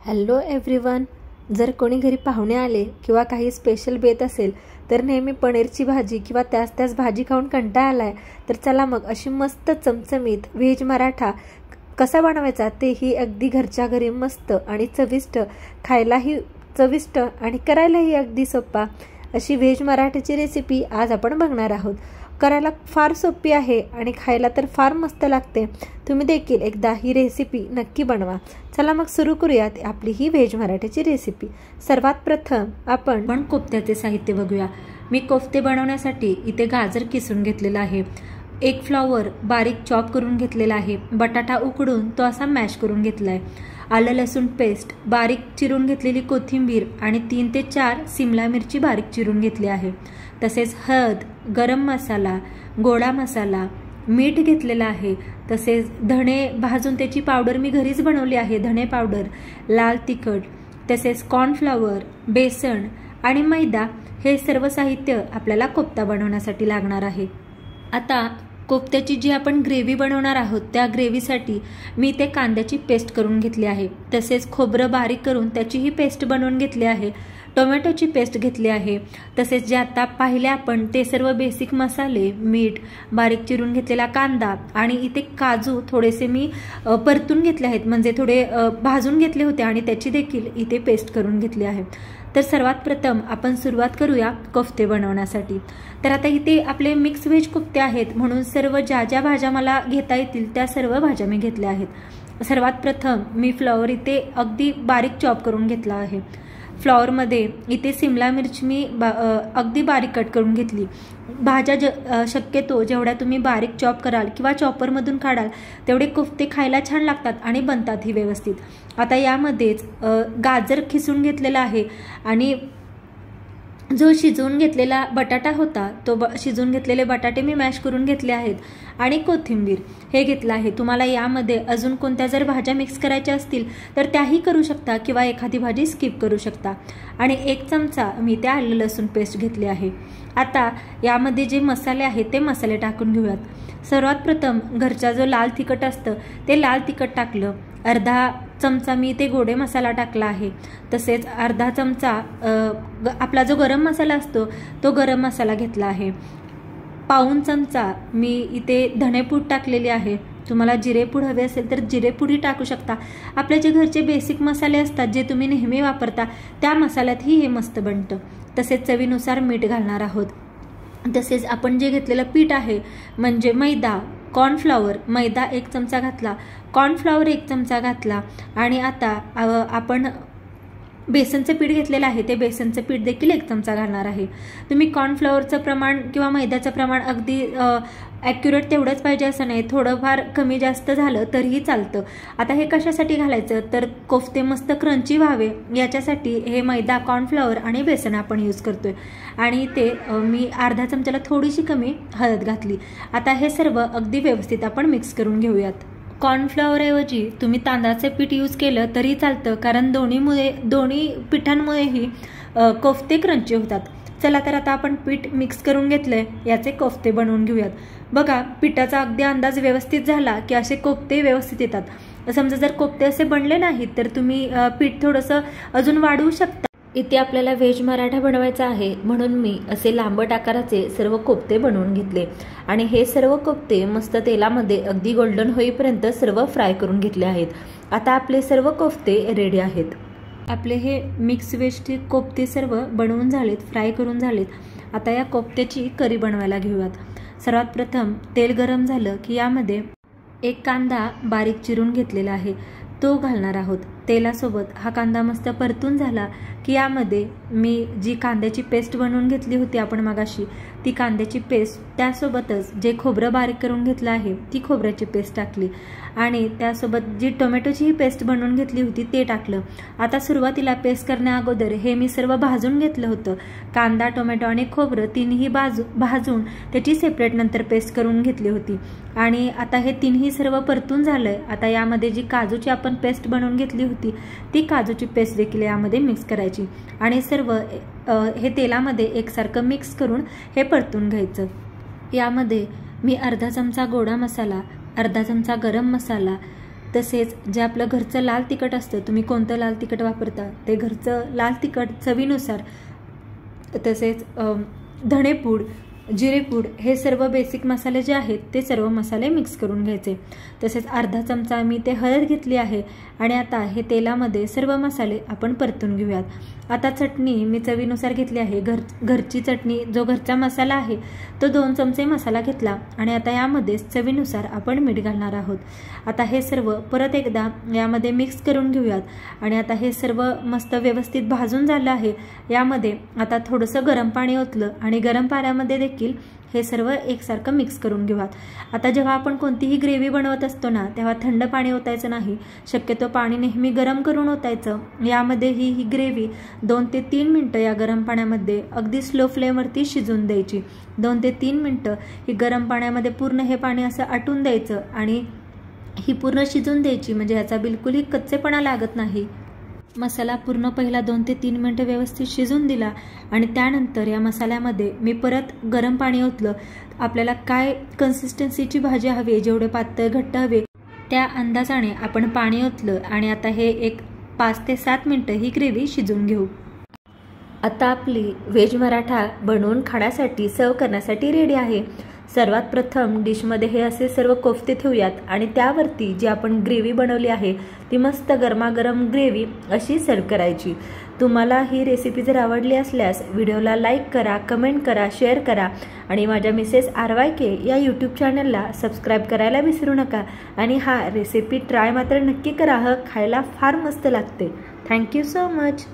Hello everyone. जर कोणी घरी पाहुणे आले किंवा काही स्पेशल बेत असेल तर नेहमी पनीरची भाजी किंवा त्याच भाजी खाऊन कंटाळा आलाय तर चला मग अशी मस्त चमचमीत व्हेज मराठा कसा बनवायचा तेही अगदी घरच्या घरी मस्त आणि चविष्ट, खायलाही चविष्ट आणि करायलाही अगदी सोपा अशी व्हेज मराठीची रेसिपी आज आपण बघणार आहोत. करायला फार सोपी आहे आणि खायला तर फार मस्त लागते. तुम्ही देखील एकदा ही रेसिपी नक्की बनवा. चला मग सुरू करूयात आपली ही व्हेज मराठीची रेसिपी. सर्वात प्रथम आपण कोफ्त्याचे साहित्य बघूया. मी कोफ्ते बनवण्यासाठी इथे गाजर किसून घेतलेला आहे, एक फ्लॉवर बारीक चॉप करून घेतलेला आहे, बटाटा उकडून तो असा मॅश करून घेतला आहे, आलं लसूण पेस्ट, बारीक चिरून घेतलेली कोथिंबीर आणि 3 ते 4 सिमला मिरची बारीक चिरून घेतली आहे. तसेच हळद, गरम मसाला, गोडा मसाला, मीठ घेतलेला आहे. तसेच धणे भाजून त्याची पावडर मी घरीच बनवली आहे, धणे पावडर, लाल तिखट, तसेच कॉर्नफ्लॉवर, बेसन आणि मैदा हे सर्व साहित्य आपल्याला कोफ्ता बनवण्यासाठी लागणार आहे. आता कोफ्त्याची जी आपण ग्रेव्ही बनवणार आहोत त्या ग्रेव्हीसाठी मी ते कांद्याची पेस्ट करून घेतली आहे. तसेच खोबरं बारीक करून त्याचीही पेस्ट बनवून घेतली आहे, टोमॅटोची पेस्ट घेतली आहे. तसेच जे आता पाहिले आपण ते सर्व बेसिक मसाले, मीठ, बारीक चिरून घेतलेला कांदा आणि इथे काजू थोडेसे मी परतून घेतले आहेत, म्हणजे थोडे भाजून घेतले होते आणि त्याची देखील इथे पेस्ट करून घेतली आहे. तर सर्वात प्रथम आपण सुरुवात करूया कोफ्ते बनवण्यासाठी. तर आता इथे आपले मिक्स व्हेज कोफ्ते आहेत म्हणून सर्व ज्या भाज्या मला घेता येतील त्या सर्व भाज्या मी घेतल्या आहेत. सर्वात प्रथम मी फ्लॉवर इथे अगदी बारीक चॉप करून घेतला आहे. फ्लॉवरमध्ये इथे सिमला मिरची मी अगदी बारीक कट करून घेतली. भाज्या शक्यतो जेवढ्या तुम्ही बारीक चॉप कराल किंवा चॉपरमधून काढाल तेवढे कोफ्ते खायला छान लागतात आणि बनतातही व्यवस्थित. आता यामध्येच गाजर खिसून घेतलेला आहे आणि जो शिजवून घेतलेला बटाटा होता तो शिजवून घेतलेले बटाटे मी मॅश करून घेतले आहेत आणि कोथिंबीर हे घेतलं आहे. तुम्हाला यामध्ये अजून कोणत्या जर भाज्या मिक्स करायच्या असतील तर त्याही करू शकता किंवा एखादी भाजी स्किप करू शकता. आणि 1 चमचा मी त्या आलं लसूण पेस्ट घेतली आहे. आता यामध्ये जे मसाले आहेत ते मसाले टाकून घेऊयात. सर्वात प्रथम घरचा जो लाल तिखट असतं ते लाल तिखट टाकलं. अर्धा चमचा मी ते गोडे मसाला टाकला आहे. तसेच अर्धा चमचा आपला जो गरम मसाला असतो तो गरम मसाला घेतला आहे. पाऊण चमचा मी इथे धणेपूड टाकलेली आहे. तुम्हाला जिरेपूड हवे असेल तर जिरेपूडही टाकू शकता. आपले जे घरचे बेसिक मसाले असतात जे तुम्ही नेहमी वापरता त्या मसाल्यातही हे मस्त बनतं. तसेच चवीनुसार मीठ घालणार आहोत. तसेच आपण जे घेतलेलं पीठ आहे म्हणजे मैदा, कॉर्नफ्लॉवर, मैदा 1 चमचा घातला, कॉर्नफ्लॉवर 1 चमचा घातला आणि आता आपण बेसनचं पीठ घेतलेलं आहे ते बेसनचं पीठ देखील 1 चमचा घालणार आहे. तुम्ही कॉर्नफ्लॉवरचं प्रमाण किंवा मैद्याचं प्रमाण अगदी ॲक्युरेट तेवढंच पाहिजे असं नाही, थोडंफार कमी जास्त झालं तरीही चालतं. आता हे कशासाठी घालायचं तर कोफ्ते मस्त क्रंची व्हावे याच्यासाठी हे मैदा, कॉर्नफ्लॉवर आणि बेसन आपण यूज करतोय. आणि ते मी अर्धा चमच्याला थोडीशी कमी हळद घातली. आता हे सर्व अगदी व्यवस्थित आपण मिक्स करून घेऊयात. कॉर्नफ्लॉवरऐवजी तुम्ही तांदळाचे पीठ यूज केलं तरी चालतं, कारण दोन्ही पिठांमुळेही कोफ्ते क्रंची होतात. चला तर आता आपण पीठ मिक्स करून घेतलंय, याचे कोफ्ते बनवून घेऊयात. बघा पिठाचा अगदी अंदाज व्यवस्थित झाला की असे कोफ्ते व्यवस्थित येतात. समजा जर कोफ्ते असे बनले नाहीत तर तुम्ही पीठ थोडंसं अजून वाढवू शकता. इथे आपल्याला व्हेज मराठा बनवायचा आहे म्हणून मी असे लांबट आकाराचे सर्व कोफ्ते बनवून घेतले आणि हे सर्व कोफ्ते मस्त तेलामध्ये अगदी गोल्डन होईपर्यंत सर्व फ्राय करून घेतले आहेत. आता आपले सर्व कोफ्ते रेडी आहेत. आपले हे मिक्स व्हेजचे कोफ्ते सर्व बनवून झालेत, फ्राय करून झालेत. आता या कोफ्त्याची करी बनवायला घेऊयात. सर्वात प्रथम तेल गरम झालं की यामध्ये 1 कांदा बारीक चिरून घेतलेला आहे तो घालणार आहोत. तेलासोबत हा कांदा मस्त परतून झाला की यामध्ये मी जी कांद्याची पेस्ट बनवून घेतली होती आपण मगाशी ती कांद्याची पेस्ट, त्यासोबतच जे खोबरं बारीक करून घेतलं आहे ती खोबऱ्याची पेस्ट टाकली आणि त्यासोबत जी टोमॅटोची पेस्ट बनवून घेतली होती ते टाकलं. आता सुरुवातीला पेस्ट करण्या अगोदर हे मी सर्व भाजून घेतलं होतं. कांदा, टोमॅटो आणि खोबरं तिन्ही भाजून त्याची सेपरेट नंतर पेस्ट करून घेतली होती आणि आता हे तिन्ही सर्व परतून झालंय. आता यामध्ये जी काजूची आपण पेस्ट बनवून घेतली होती ती काजूची पेस्ट देखील यामध्ये मिक्स करायची आणि सर्व हे तेलामध्ये एकसारखं मिक्स करून हे परतून घ्यायचं. यामध्ये मी अर्धा चमचा गोडा मसाला, अर्धा चमचा गरम मसाला, तसेच जे आपलं घरचं लाल तिखट असतं, तुम्ही कोणतं लाल तिखट वापरता ते घरचं लाल तिखट चवीनुसार, तसेच धणेपूड, जिरेपूड, हे सर्व बेसिक मसाले जे आहेत ते सर्व मसाले मिक्स करून घ्यायचे. तसेच अर्धा चमचा मी ते हळद घेतली आहे आणि आता हे तेलामध्ये सर्व मसाले आपण परतून घेऊयात. आता चटणी मी चवीनुसार घेतली आहे. घरची चटणी, जो घरचा मसाला आहे तो 2 चमचे मसाला घेतला आणि आता यामध्ये चवीनुसार आपण मीठ घालणार आहोत. आता हे सर्व परत एकदा यामध्ये मिक्स करून घेऊयात आणि आता हे सर्व मस्त व्यवस्थित भाजून झालं आहे. यामध्ये आता थोडंसं गरम पाणी ओतलं आणि गरम पाण्यामध्ये देखील हे सर्व एकसारखं मिक्स करून घेऊयात. आता जेव्हा आपण कोणतीही ग्रेव्ही बनवत असतो ना, तेव्हा थंड पाणी ओतायचं नाही. शक्यतो पाणी नेहमी गरम करून ओतायचं. यामध्ये ही ग्रेव्ही 2 ते 3 मिनटं या गरम पाण्यामध्ये अगदी स्लो फ्लेमवरती शिजून द्यायची. 2 ते 3 मिनटं ही गरम पाण्यामध्ये पूर्ण हे पाणी असं आटून द्यायचं आणि ही पूर्ण शिजून द्यायची, म्हणजे याचा बिलकुलही कच्चेपणा लागत नाही. मसाला पूर्ण पहिला 2 ते 3 मिनटं व्यवस्थित शिजून दिला आणि त्यानंतर या मसाल्यामध्ये मी परत गरम पाणी ओतलं. आपल्याला काय कन्सिस्टन्सीची भाजी हवी, जेवढे पातळ घट्ट हवे त्या अंदाजाने आपण पाणी ओतलं आणि आता हे एक 5 ते 7 मिनटं ही ग्रेव्ही शिजून घेऊ. आता आपली व्हेज मराठा बनवून खाण्यासाठी, सर्व करण्यासाठी रेडी आहे. सर्वात प्रथम डिशमध्ये हे असे सर्व कोफ्ते ठेवूयात आणि त्यावरती जी आपण ग्रेव्ही बनवली आहे ती मस्त गरमागरम ग्रेव्ही अशी सर्व करायची. तुम्हाला ही रेसिपी जर आवडली असल्यास व्हिडिओला लाईक करा, कमेंट करा, शेअर करा आणि माझ्या मिसेस RYK या यूट्यूब चॅनलला सबस्क्राईब करायला विसरू नका. आणि हा रेसिपी ट्राय मात्र नक्की करा, खायला फार मस्त लागते. Thank you so much.